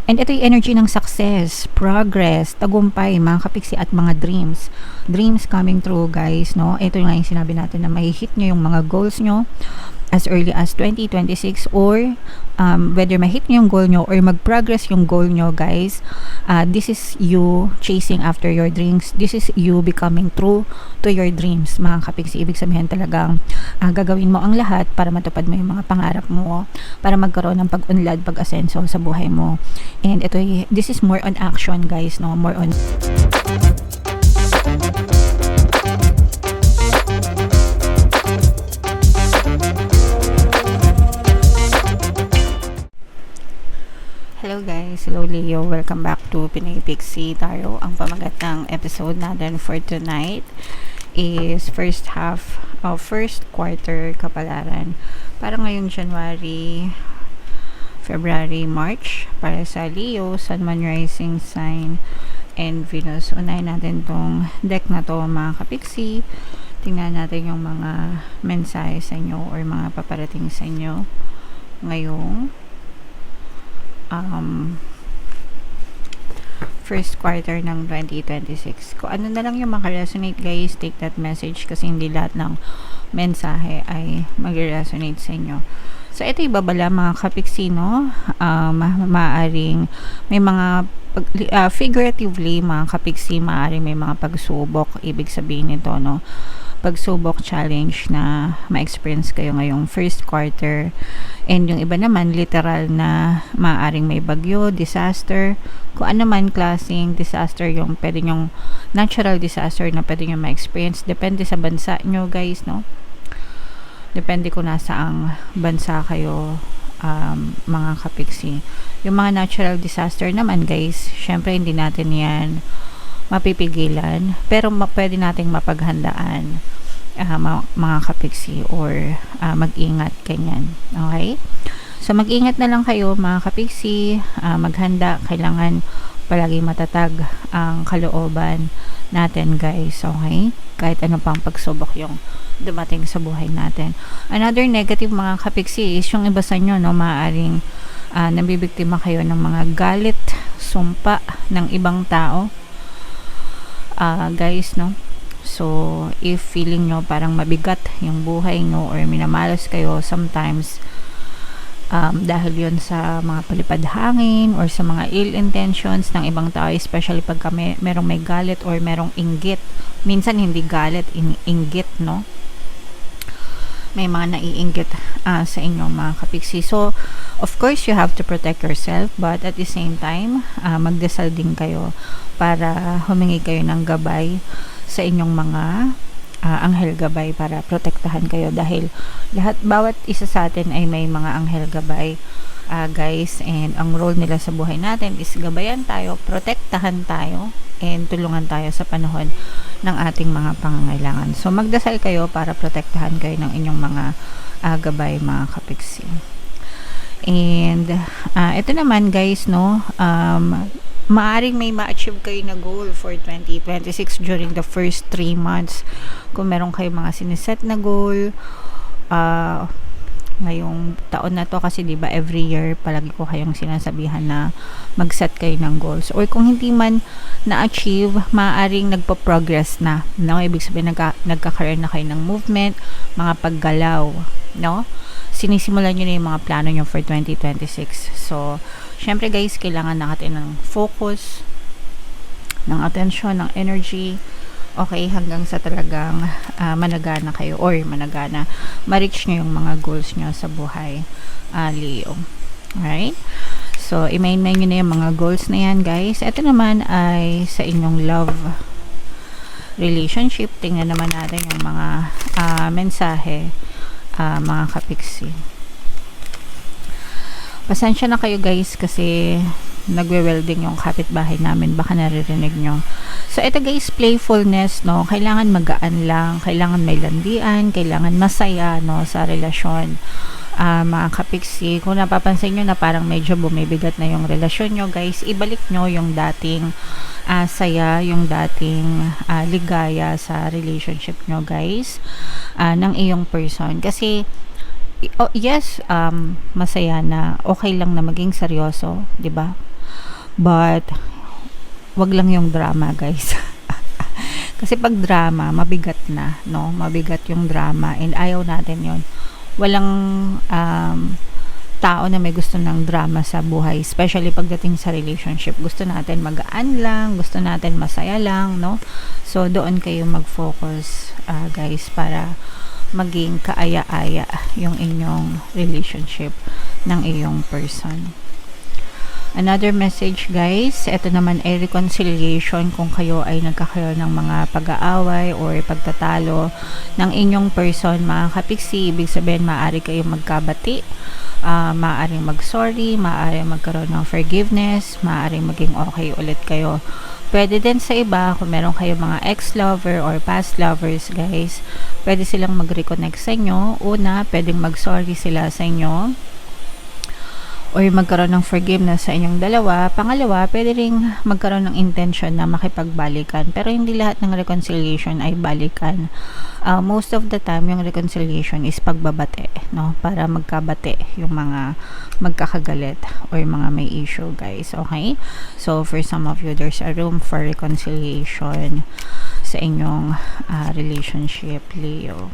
And ito yung energy ng success, progress, tagumpay, mga kapiksi at mga dreams. Dreams coming true, guys, no? Ito yung sinabi natin na may hit nyo yung mga goals nyo as early as 2026, or whether ma-hit nyo yung goal nyo or mag-progress yung goal nyo, guys. This is you chasing after your dreams. This is you becoming true to your dreams, mga kapiksi. Ibig sabihin talagang gagawin mo ang lahat para matupad mo yung mga pangarap mo, para magkaroon ng pag-unlad, pag-asenso sa buhay mo. And ito, this is more on action, guys, no? More on hello guys, hello Leo, welcome back to Pinay Pixie Tarot. Ang pamagat ng episode natin for tonight is first half of first quarter kapalaran para ngayong January, February, March para sa Leo, Sun, Moon, Rising Sign and Venus. Unahin natin tong deck na to, mga kapiksi. Tingnan natin yung mga mensahe sa inyo or mga paparating sa inyo ngayong first quarter ng 2026. Kung ano na lang yung makaresonate, guys, take that message kasi hindi lahat ng mensahe ay mag-resonate sa inyo. So, ito ibabala, mga kapiksi, no? Maaring may mga figuratively, mga kapiksi, maaring may mga pagsubok. Ibig sabihin nito, no? Pagsubok, challenge na ma-experience kayo ngayong first quarter. And yung iba naman, literal na maaring may bagyo, disaster, kung ano man klaseng disaster yung pwede nyong natural disaster na pwede nyong ma-experience. Depende sa bansa nyo, guys, no? Depende kung nasaang bansa kayo, mga kapiksi. Yung mga natural disaster naman, guys, syempre hindi natin yan mapipigilan, pero pwede nating mapaghandaan, mga kapiksi, or mag-ingat, ganyan. Okay? So, mag-ingat na lang kayo, mga kapiksi, maghanda, kailangan palagi matatag ang kalooban natin, guys. Okay? Kahit ano pang pagsubok yung dumating sa buhay natin. Another negative, mga kapiksi, is yung iba sa inyo, no, maaaring nabibiktima kayo ng mga galit, sumpa ng ibang tao, guys, no? So, if feeling nyo parang mabigat yung buhay nyo or minamalas kayo sometimes, dahil yun sa mga palipad hangin or sa mga ill intentions ng ibang tao, especially pag merong may galit or merong inggit. Minsan hindi galit, inggit, no? May mga naiinggit sa inyong mga kapiksi. So, of course, you have to protect yourself, but at the same time, magdasal din kayo para humingi kayo ng gabay sa inyong mga anghel gabay para protektahan kayo, dahil bawat isa sa atin ay may mga anghel gabay, guys, and ang role nila sa buhay natin is gabayan tayo, protektahan tayo, and tulungan tayo sa panahon ng ating mga pangangailangan. So, magdasal kayo para protektahan kayo ng inyong mga gabay, mga kapiksi. And ito naman, guys, no, maaring may ma-achieve kayo na goal for 2026 during the first 3 months. Kung meron kayo mga siniset na goal, ngayong taon na to, kasi diba every year palagi ko kayong sinasabihan na mag-set kayo ng goals, or kung hindi man na-achieve, maaaring nagpo-progress na, no? Ibig sabihin nagkakaroon na kayo ng movement, mga paggalaw, no? Sinisimulan nyo na yung mga plano nyo for 2026. So, syempre, guys, kailangan natin ng focus, ng attention, ng energy, okay, hanggang sa talagang managana kayo, or ma-reach nyo yung mga goals nyo sa buhay, Leo. Alright? So, i-main-main nyo na yung mga goals na yan, guys. Ito naman ay sa inyong love relationship. Tingnan naman natin yung mga mensahe, mga kapiksi. Pasensya na kayo, guys, kasi nagwe-welding yung kapitbahay namin, baka naririnig nyo. So, ito, guys, playfulness, no? Kailangan magaan lang, kailangan may landian, kailangan masaya, no, sa relasyon. Mga kapiksi, kung napapansin nyo na parang medyo bumibigat na yung relasyon nyo, guys, ibalik nyo yung dating saya, yung dating ligaya sa relationship nyo, guys, ng iyong person. Kasi yes, masaya na, okay lang na maging seryoso, 'di ba? But wag lang yung drama, guys. Kasi pag drama, mabigat na, no? Mabigat yung drama and ayaw natin yon. Walang tao na may gusto ng drama sa buhay, especially pagdating sa relationship. Gusto natin magaan lang, gusto natin masaya lang, no? So, doon kayo mag-focus, guys, para maging kaaya-aya yung inyong relationship ng iyong person. Another message, guys, ito naman ay reconciliation kung kayo ay nagkakaroon ng mga pag-aaway or pagtatalo ng inyong person, mga kapiksi. Ibig sabihin, maaari kayong magkabati, maaaring mag-sorry, maaaring magkaroon ng forgiveness, maaaring maging okay ulit kayo. Pwede din sa iba, kung meron kayo mga ex-lover or past lovers, guys, pwede silang mag-reconnect sa inyo. Una, pwedeng mag-sorry sila sa inyo or magkaroon ng forgiveness sa inyong dalawa. Pangalawa, pwede ring magkaroon ng intention na makipagbalikan. Pero hindi lahat ng reconciliation ay balikan. Most of the time, yung reconciliation is pagbabate, no? Para magkabate yung mga magkakagalit or mga may issue, guys. Okay? So, for some of you, there's a room for reconciliation sa inyong relationship, Leo.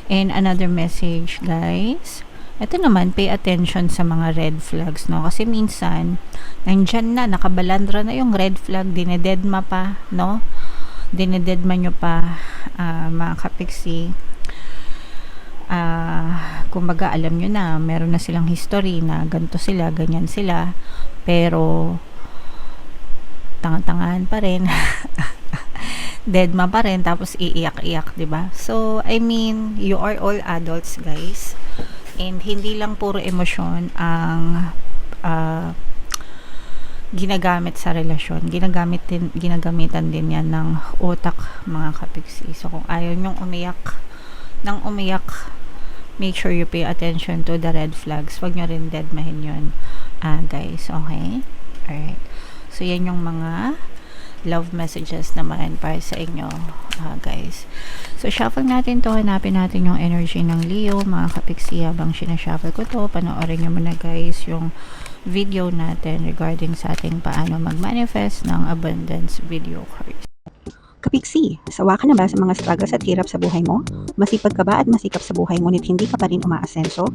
And another message, guys, ito naman, pay attention sa mga red flags, no? Kasi minsan, nandyan na, nakabalandra na yung red flag, dinededma pa, no? Dinededma nyo pa, mga kapiksi. Kumbaga, alam nyo na, meron na silang history na ganito sila, ganyan sila, pero tangan-tangahan pa rin. Deadma pa rin, tapos iiyak-iyak, diba? So, I mean, you are all adults, guys. And hindi lang puro emosyon ang ginagamit sa relasyon. Ginagamitan din yan ng utak, mga kapiksi. So, kung ayaw nyong umiyak, make sure you pay attention to the red flags. Huwag nyo rin deadmahin yun, guys. Okay? Alright. So, yan yung mga love messages naman para sa inyo, guys. So, shuffle natin to. Hanapin natin yung energy ng Leo, mga kapiksi. Habang sinashuffle ko to, panoorin nyo muna, guys, yung video natin regarding sa ating paano mag-manifest ng abundance video cards. Kapiksi, sawa ka na ba sa mga struggles at hirap sa buhay mo? Masipag ka ba at masikap sa buhay ngunit hindi ka pa rin umaasenso?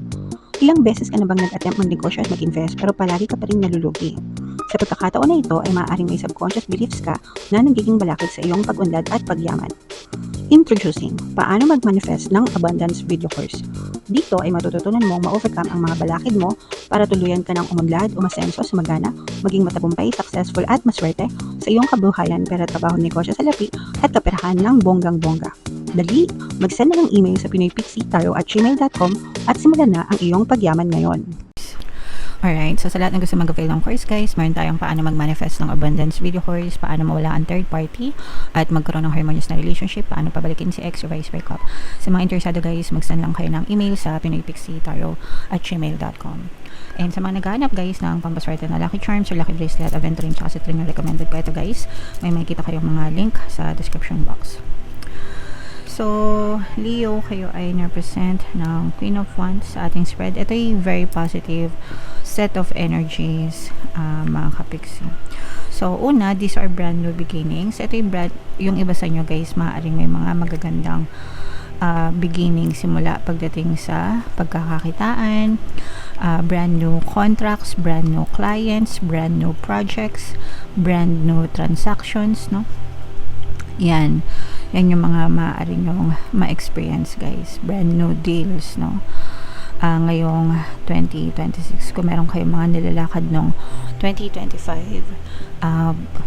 Ilang beses ka na bang nag-attempt mag-negosyo at mag-invest pero palagi ka pa rin nalulugi? Sa pagkakataon na ito ay maaaring may subconscious beliefs ka na nagiging balakid sa iyong pag-unlad at pagyaman. Introducing, paano mag-manifest ng abundance video course. Dito ay matututunan mong ma-overcome ang mga balakid mo para tuluyan ka ng umunlad, umasenso, sumagana, maging matagumpay, successful at maswerte sa iyong kabuhayan, pera, trabaho, negosyo, salapi at kaperahan ng bonggang-bongga. Dali, mag-send na ng email sa pinoypixie@gmail.com at simulan na ang iyong pagyaman ngayon. Alright, so sa lahat ng gusto mag-avail ng course, guys, meron tayong paano mag-manifest ng abundance video course, paano mawala ang third party, at magkaroon ng harmonious na relationship, paano pabalikin si ex or vice versa. Sa mga interesado, guys, mag-send lang kayo ng email sa pinoypixie@gmail.com. And sa mga naghahanap, guys, ng pampaswerte na lucky charms or lucky bracelet, aventurine, tsaka citrin yung recommended ko ito, guys. May makikita kayong mga link sa description box. So, Leo, kayo ay na-present ng Queen of Wands sa ating spread. Ito ay very positive set of energies, mga kapiksi. So, una, these are brand new beginnings. Ito yung iba sa inyo, guys, maaaring may mga magagandang beginning simula pagdating sa pagkakakitaan, brand new contracts, brand new clients, brand new projects, brand new transactions, no? Yan yung mga maaari nyong ma-experience, guys. Brand new deals, no? Ngayong 2026, kung meron kayong mga nilalakad nung 2025,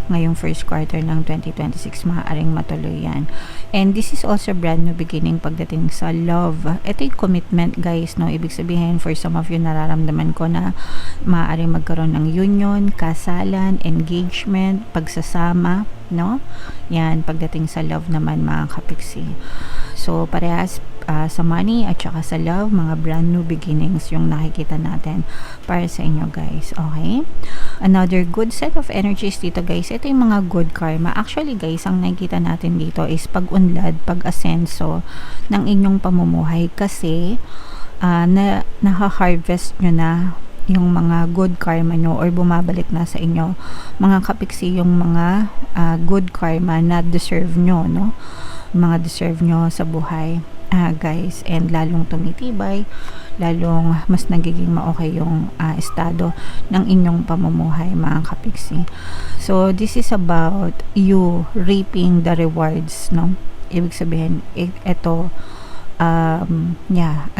ngayong first quarter ng 2026, maaaring matuloy yan. And this is also brand new beginning pagdating sa love. Ito yung commitment, guys, no? Ibig sabihin, for some of you, nararamdaman ko na maaaring magkaroon ng union, kasalan, engagement, pagsasama, no? Yan, pagdating sa love naman, mga kapiksi. So, parehas sa money at saka sa love, mga brand new beginnings yung nakikita natin para sa inyo, guys. Okay? Another good set of energies dito, guys. Ito yung mga good karma. Actually, guys, ang nakikita natin dito is pag-unlad, pag-asenso ng inyong pamumuhay kasi na naha-harvest nyo na yung mga good karma nyo or bumabalik na sa inyo, mga kapiksi, yung mga good karma na deserve nyo, no? Mga deserve nyo sa buhay, guys, and lalong tumitibay, lalong mas nagiging ma-okay yung estado ng inyong pamumuhay, mga kapiksi. So this is about you reaping the rewards, no? Ibig sabihin, ito,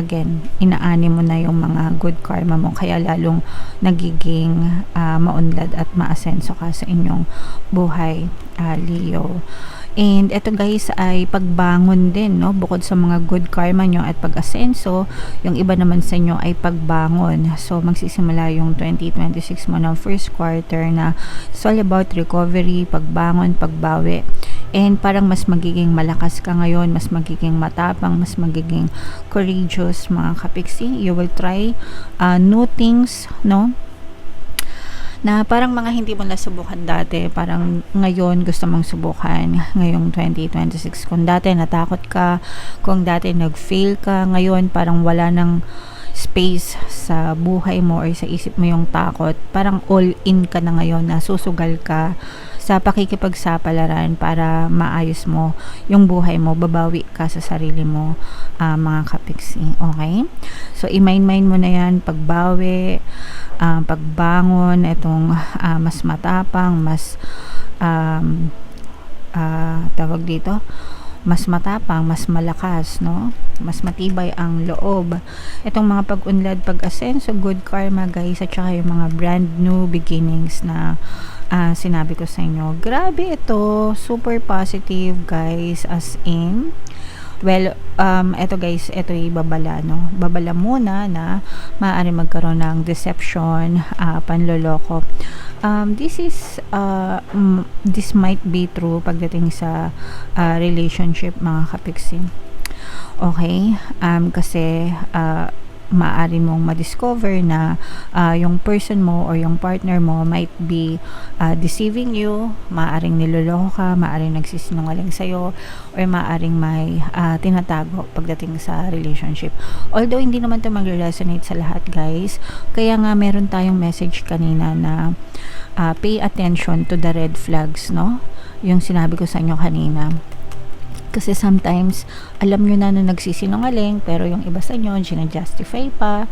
again, inaani mo na yung mga good karma mo, kaya lalong nagiging maunlad at maasenso ka sa inyong buhay, Leo. And ito guys ay pagbangon din, no? Bukod sa mga good karma nyo at pag-asenso, yung iba naman sa inyo ay pagbangon. So magsisimula yung 2026 mo ng first quarter na it's all about recovery, pagbangon, pagbawi. And parang mas magiging malakas ka ngayon, mas magiging matapang, mas magiging courageous, mga kapiksi. You will try new things, no? Na parang mga hindi mo nasubukan dati, parang ngayon gusto mong subukan ngayong 2026. Kung dati natakot ka, kung dati nag-fail ka, ngayon parang wala nang space sa buhay mo or sa isip mo yung takot, parang all in ka na ngayon, na susugal ka sa pakikipagsapalaran para maayos mo yung buhay mo, babawi ka sa sarili mo, mga kapiksi. Okay? So i-mind mo na yan, pagbawi, pagbangon, itong mas matapang, mas tawag dito, mas matapang, mas malakas, no? Mas matibay ang loob. Itong mga pag-unlad, pag-asenso, good karma, guys, at saka yung mga brand new beginnings na sinabi ko sa inyo. Grabe ito, super positive, guys, as in, well, eto guys, eto babala, no? Babala muna na maaari magkaroon ng deception, panloloko. This might be true pagdating sa relationship, mga kapiksi. Okay? Kasi maaari mong ma-discover na yung person mo or yung partner mo might be deceiving you, maaaring niloloko ka, maaaring nagsisinungaling sa'yo, or maaaring may tinatago pagdating sa relationship. Although hindi naman ito mag-resonate sa lahat, guys, kaya nga meron tayong message kanina na pay attention to the red flags, no? Yung sinabi ko sa inyo kanina. Kasi sometimes, alam nyo na nagsisinungaling, pero yung iba sa inyo, justify pa,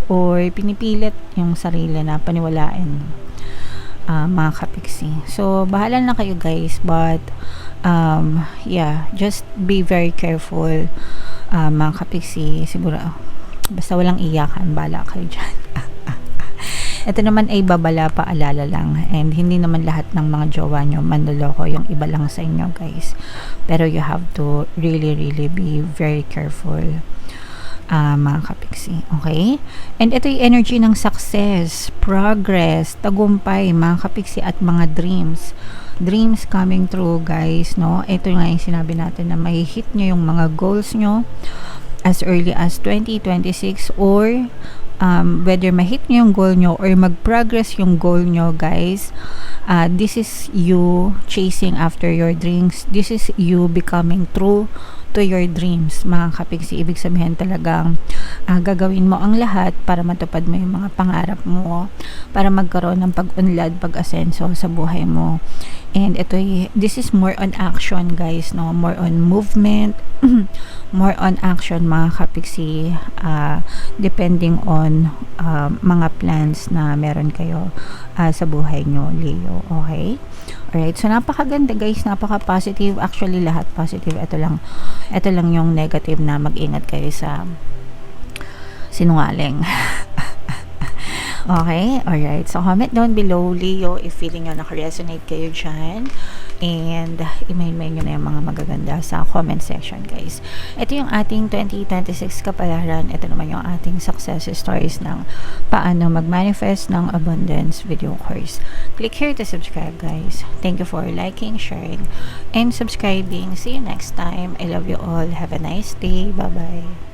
or pinipilit yung sarili na paniwalain, mga kapiksi. So, bahala na kayo, guys, but, just be very careful, mga kapiksi. Siguro, basta walang iyakan, bahala kayo dyan. Ito naman ay babala, paalala lang, and hindi naman lahat ng mga jowa nyo manloloko, yung iba lang sa inyo, guys. Pero you have to really be very careful, mga kapiksi. Okay? And ito yung energy ng success, progress, tagumpay, mga kapiksi, at mga dreams coming true, guys, no? Ito nga yung sinabi natin na may hit nyo yung mga goals nyo as early as 2026, or whether ma-hit nyo yung goal nyo or mag-progress yung goal nyo, guys, this is you chasing after your dreams. This is you becoming true to your dreams, mga kapiksi. Ibig sabihin talagang gagawin mo ang lahat para matupad mo yung mga pangarap mo, para magkaroon ng pag-unlad, pag-asenso sa buhay mo. And this is more on action, guys, no? More on movement, more on action, mga kapiksi, depending on mga plans na meron kayo sa buhay nyo, Leo. Okay? Alright, so napakaganda, guys, napaka-positive. Actually, lahat positive. Ito lang yung negative, na mag-ingat kayo sa sinungaling. Okay? Alright. So, comment down below, Leo, if feeling nyo naka-resonate kayo dyan. And, i-mail nyo na yung mga magaganda sa comment section, guys. Ito yung ating 2026 kapalaran. Ito naman yung ating success stories ng paano mag-manifest ng abundance video course. Click here to subscribe, guys. Thank you for liking, sharing, and subscribing. See you next time. I love you all. Have a nice day. Bye-bye.